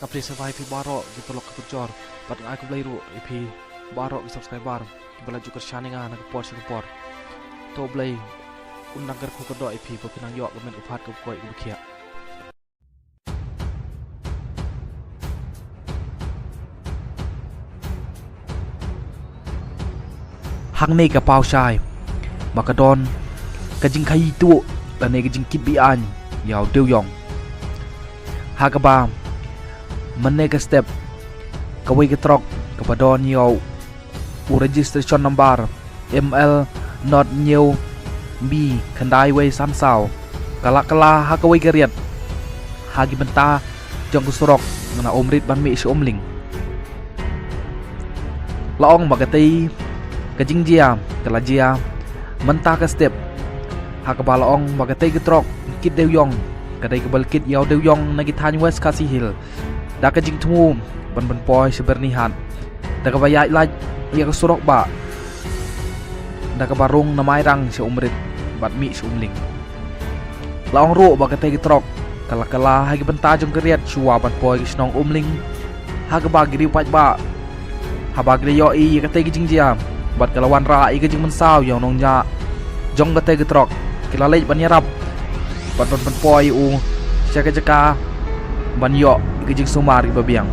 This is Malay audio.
Kapri survive pi barok di pelok ke kecor. Pat ngai aku belai ru pi barok di subscriber. Bela juga shaninga nak por sekepor. To belai undang ker ku kedok pi pinang yok kemen upat ke koi ke kia. Hang ni ka pau shai. Makadon ka jing khai tu dan ne ka jing kit bi an yau deu yong. Hagaba menega step kawai ketrok kepadon yau registration number ML not new B kendai wei san sao kala hakawai geriat hagi benta jong kusurok ngana omrit ban mi si omling laong magatei kajing jia kala jia menta ka step hakaba laong magatei ketrok kit deu yong kadai kebal kit yau deu yong nagi tany west kasi hill da ka jing tumu ban poi sebernihan da ka bayai laj ya ka surok ba da ka barung namai rang si umrit bat mi si umling laong ro ba ka te gitrok kala hagi benta jong keriat chua ban poi ki snong umling ha ka ba giri paj ba ha ba gri yo i ka te jing jia bat kalawan ra i ka jing mensau yo nong nya jong ka te gitrok kila lej ban yarap ban poi u jaka ban yo ikijing sumar ibabiang